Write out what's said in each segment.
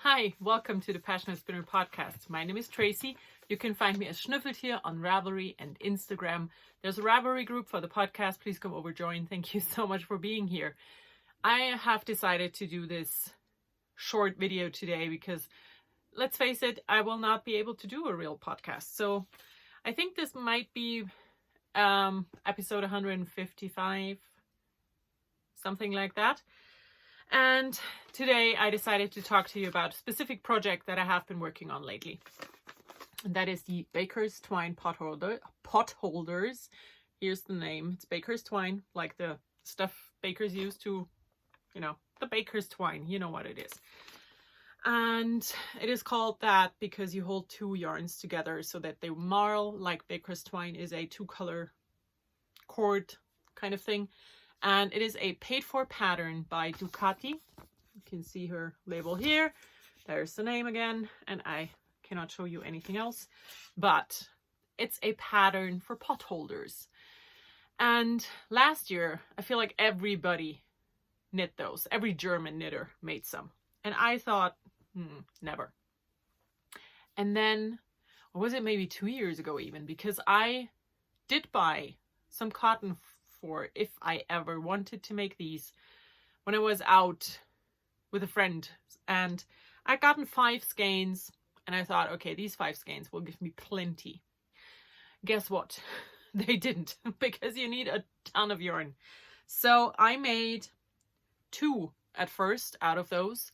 Hi, welcome to the Passionate Spinner podcast. My name is Tracy. You can find me as Schnüffelt here on Ravelry and Instagram. There's a Ravelry group for the podcast. Please come over, join. Thank you so much for being here. I have decided to do this short video today because, let's face it, I will not be able to do a real podcast. So I think this might be episode 155, something like that. And today I decided to talk to you about a specific project that I have been working on lately. And that is the Baker's Twine potholders. Here's the name. It's Baker's Twine, like the stuff bakers use to, the Baker's Twine. You know what it is. And it is called that because you hold two yarns together so that they marl, like Baker's Twine is a two-color cord kind of thing. And it is a paid-for pattern by Ducati. You can see her label here. There's the name again, and I cannot show you anything else. But it's a pattern for potholders. And last year, I feel like everybody knit those. Every German knitter made some. And I thought, never. And then, or was it maybe 2 years ago even? Because I did buy some cotton for if I ever wanted to make these when I was out with a friend, and I'd gotten 5 skeins and I thought, okay, these 5 skeins will give me plenty. Guess what? They didn't, because you need a ton of yarn. So I made 2 at first out of those,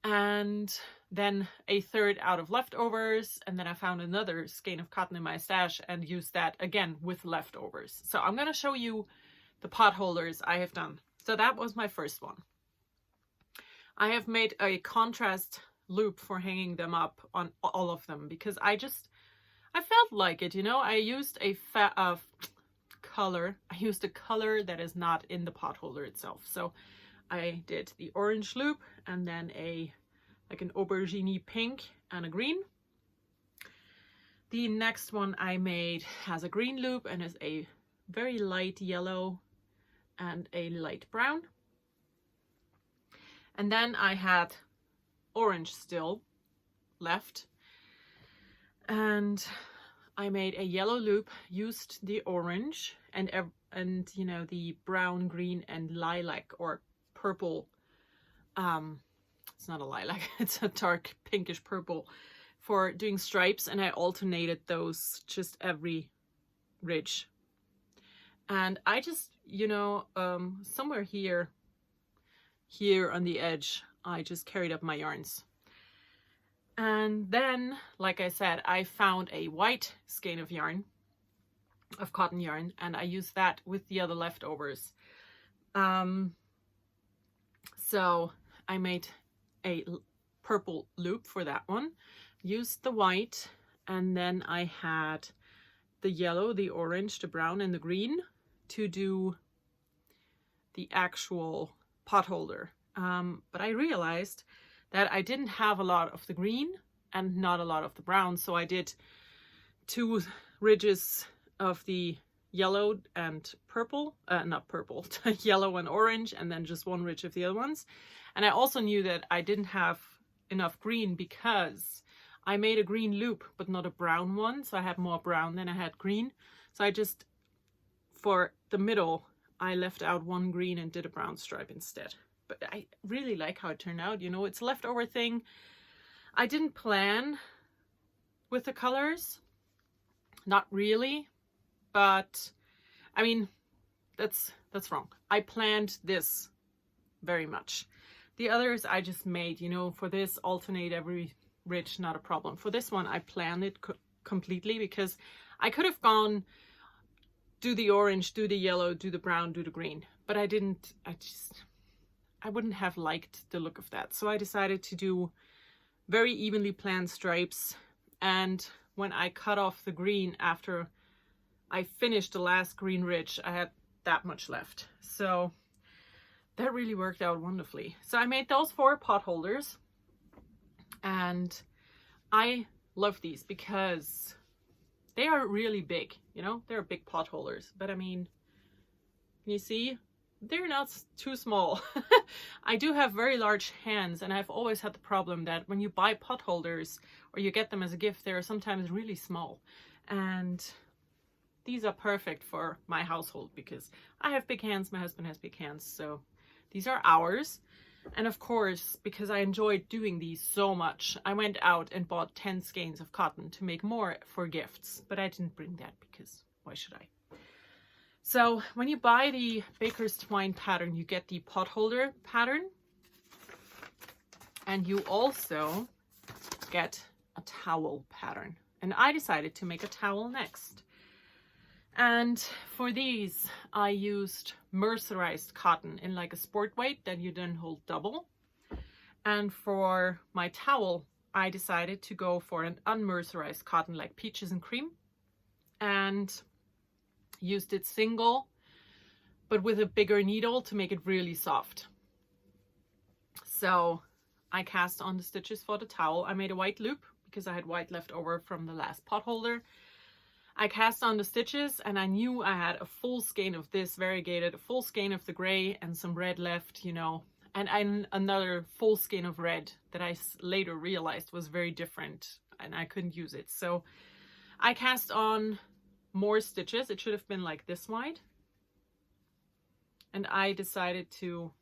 and then a third out of leftovers, and then I found another skein of cotton in my stash and used that again with leftovers. So I'm going to show you the potholders I have done. So that was my first one. I have made a contrast loop for hanging them up on all of them because I felt like it, I used a color. I used a color that is not in the potholder itself. So I did the orange loop and then like an aubergine pink and a green. The next one I made has a green loop and is a very light yellow and a light brown. And then I had orange still left. And I made a yellow loop, used the orange and the brown, green and lilac or purple. It's not a lilac, it's a dark pinkish purple for doing stripes, and I alternated those just every ridge. And I just, somewhere here on the edge, I just carried up my yarns. And then, like I said, I found a white skein of yarn, of cotton yarn, and I used that with the other leftovers. So I made a purple loop for that one, used the white, and then I had the yellow, the orange, the brown, and the green to do the actual potholder. But I realized that I didn't have a lot of the green and not a lot of the brown, so I did 2 ridges of the yellow and purple, not purple, yellow and orange, and then just 1 ridge of the other ones. And I also knew that I didn't have enough green because I made a green loop, but not a brown one. So I had more brown than I had green. So I just, for the middle, I left out 1 green and did a brown stripe instead. But I really like how it turned out. It's a leftover thing. I didn't plan with the colors. Not really. But, I mean, that's wrong. I planned this very much. The others I just made, for this, alternate every ridge, not a problem. For this one, I planned it completely because I could have gone do the orange, do the yellow, do the brown, do the green. But I didn't, I wouldn't have liked the look of that. So I decided to do very evenly planned stripes. And when I cut off the green after I finished the last green ridge, I had that much left. So that really worked out wonderfully. So I made those 4 potholders, and I love these because they are really big, they're big potholders. But I mean, can you see? they're not too small. I do have very large hands, and I've always had the problem that when you buy pot holders or you get them as a gift, they're sometimes really small. And these are perfect for my household because I have big hands, my husband has big hands, so these are ours. And of course, because I enjoyed doing these so much, I went out and bought 10 skeins of cotton to make more for gifts, but I didn't bring that because why should I? So when you buy the Baker's Twine pattern, you get the pot holder pattern, and you also get a towel pattern. And I decided to make a towel next. And for these, I used mercerized cotton in like a sport weight that you then hold double. And for my towel, I decided to go for an unmercerized cotton like peaches and cream, and used it single, but with a bigger needle to make it really soft. So I cast on the stitches for the towel. I made a white loop because I had white left over from the last pot holder. I cast on the stitches, and I knew I had a full skein of this variegated, a full skein of the gray and some red left, you know, and another full skein of red that I later realized was very different and I couldn't use it. So I cast on more stitches. It should have been like this wide. And I decided to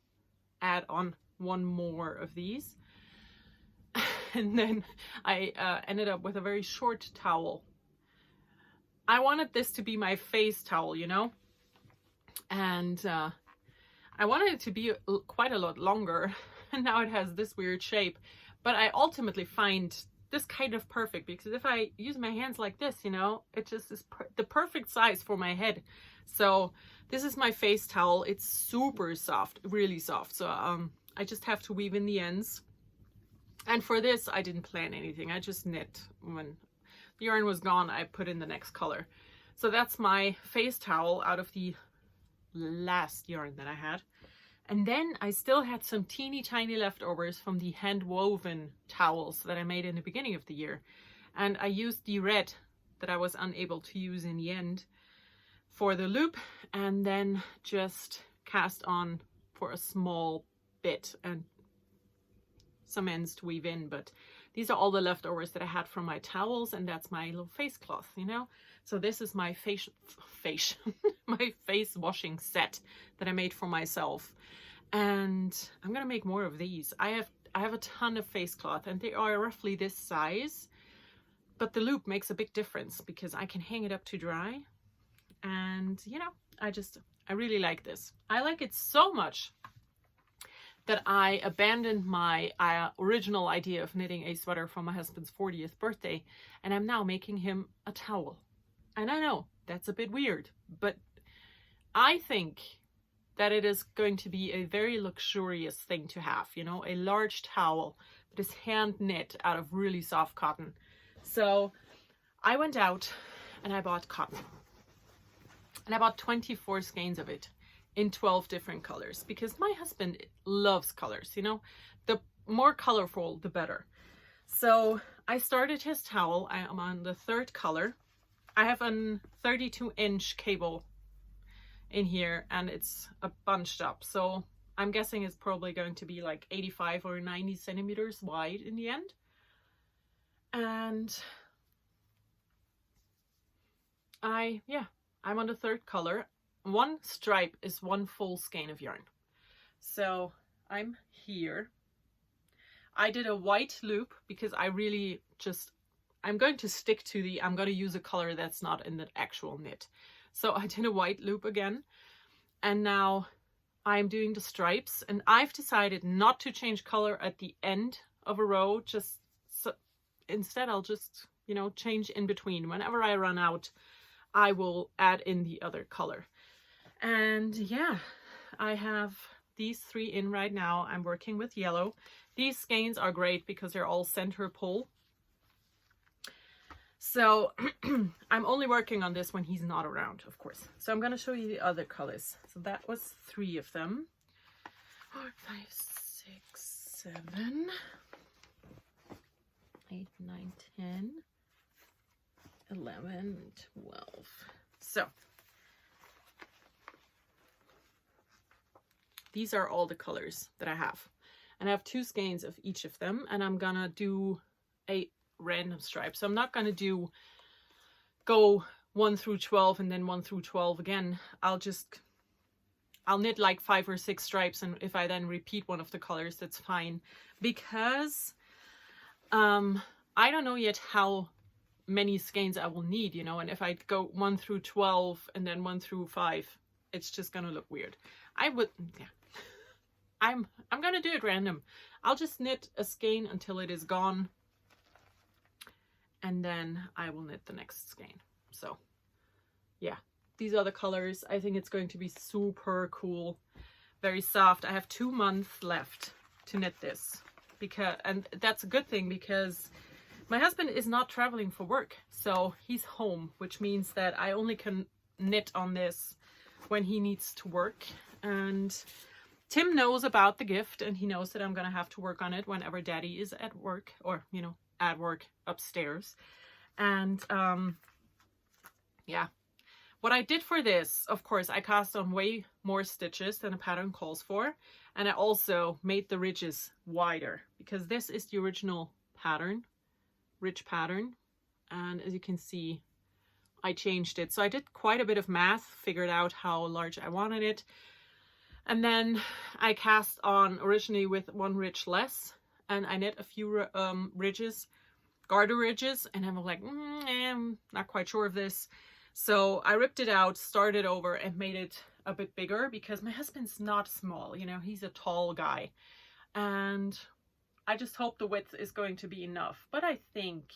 add on one more of these. And then I ended up with a very short towel. I wanted this to be my face towel, you know, and I wanted it to be quite a lot longer, and now it has this weird shape, but I ultimately find this kind of perfect because if I use my hands like this, you know, it just is the perfect size for my head. So this is my face towel. It's super soft, really soft. So I just have to weave in the ends. And for this, I didn't plan anything. I just knit. When the yarn was gone, I put in the next color. So that's my face towel out of the last yarn that I had. And then I still had some teeny tiny leftovers from the hand woven towels that I made in the beginning of the year. And I used the red that I was unable to use in the end for the loop, and then just cast on for a small bit and some ends to weave in. But these are all the leftovers that I had from my towels, and that's my little face cloth, you know. So this is my my face washing set that I made for myself, and I'm gonna make more of these. I have a ton of face cloth, and they are roughly this size, but the loop makes a big difference because I can hang it up to dry, and you know, I really like this. I like it so much that I abandoned my original idea of knitting a sweater for my husband's 40th birthday, and I'm now making him a towel. And I know that's a bit weird, but I think that it is going to be a very luxurious thing to have, you know, a large towel that is hand knit out of really soft cotton. So I went out and I bought cotton, and I bought 24 skeins of it in 12 different colors because my husband loves colors, you know, the more colorful the better. So I started his towel. I am on the third color. I have a 32-inch cable in here, and it's bunched up, so I'm guessing it's probably going to be like 85 or 90 centimeters wide in the end. And I'm on the third color. One stripe is one full skein of yarn. So I'm here. I did a white loop because I'm going to stick to I'm going to use a color that's not in the actual knit. So I did a white loop again, and now I'm doing the stripes, and I've decided not to change color at the end of a row. Instead I'll just, you know, change in between. Whenever I run out, I will add in the other color. And yeah, I have these 3 in right now. I'm working with yellow. These skeins are great because they're all center pull. So I'm only working on this when he's not around, of course. So I'm going to show you the other colors. So that was 3 of them. 4, 5, 6, 7, 8, 9, 10, 11, 12. So these are all the colors that I have. And I have 2 skeins of each of them, and I'm gonna do a random stripe. So I'm not gonna go 1 through 12 and then 1 through 12 again. I'll knit like 5 or 6 stripes, and if I then repeat one of the colors, that's fine. Because I don't know yet how many skeins I will need, you know, and if I go 1 through 12 and then 1 through 5, it's just gonna look weird. I'm gonna do it random. I'll just knit a skein until it is gone, and then I will knit the next skein. So yeah, these are the colors. I think it's going to be super cool, very soft. I have 2 months left to knit this, and that's a good thing because my husband is not traveling for work, so he's home, which means that I only can knit on this when he needs to work. And Tim knows about the gift, and he knows that I'm gonna have to work on it whenever Daddy is at work, or, you know, at work upstairs. And yeah, what I did for this, of course, I cast on way more stitches than the pattern calls for, and I also made the ridges wider because this is the original pattern, rich pattern, and as you can see, I changed it. So I did quite a bit of math, figured out how large I wanted it. And then I cast on originally with 1 ridge less, and I knit a few ridges, garter ridges, and I'm like, I'm not quite sure of this. So I ripped it out, started over, and made it a bit bigger because my husband's not small, you know, he's a tall guy. And I just hope the width is going to be enough, but I think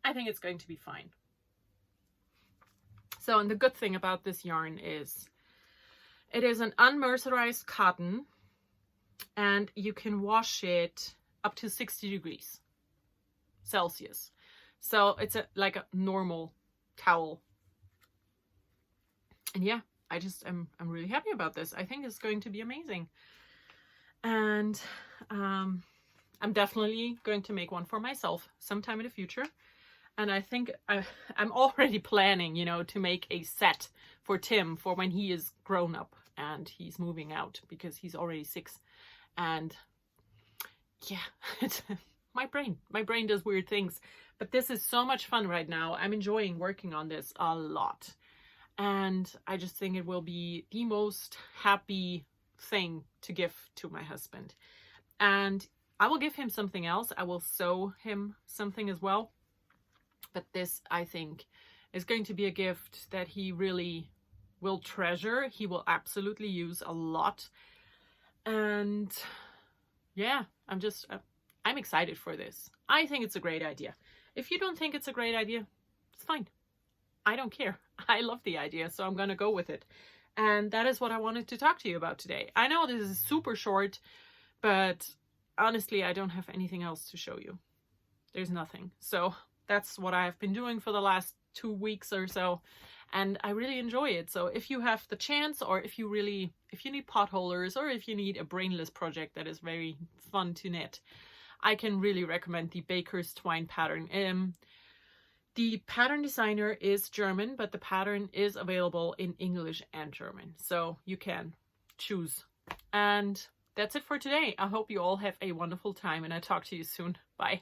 it's going to be fine. So, and the good thing about this yarn is it is an unmercerized cotton, and you can wash it up to 60 degrees Celsius. So it's like a normal towel. And yeah, I'm really happy about this. I think it's going to be amazing. And I'm definitely going to make one for myself sometime in the future. And I think I'm already planning, you know, to make a set for Tim for when he is grown up and he's moving out, because he's already 6. And yeah, my brain does weird things. But this is so much fun right now. I'm enjoying working on this a lot. And I just think it will be the most happy thing to give to my husband. And I will give him something else. I will sew him something as well. But this, I think, is going to be a gift that he really will treasure. He will absolutely use a lot. And yeah, I'm excited for this. I think it's a great idea. If you don't think it's a great idea, it's fine. I don't care. I love the idea, so I'm going to go with it. And that is what I wanted to talk to you about today. I know this is super short, but honestly, I don't have anything else to show you. There's nothing. So that's what I've been doing for the last 2 weeks or so, and I really enjoy it. So if you have the chance, or if you need potholders, or if you need a brainless project that is very fun to knit, I can really recommend the Baker's Twine pattern. The pattern designer is German, but the pattern is available in English and German, so you can choose. And that's it for today. I hope you all have a wonderful time, and I talk to you soon. Bye.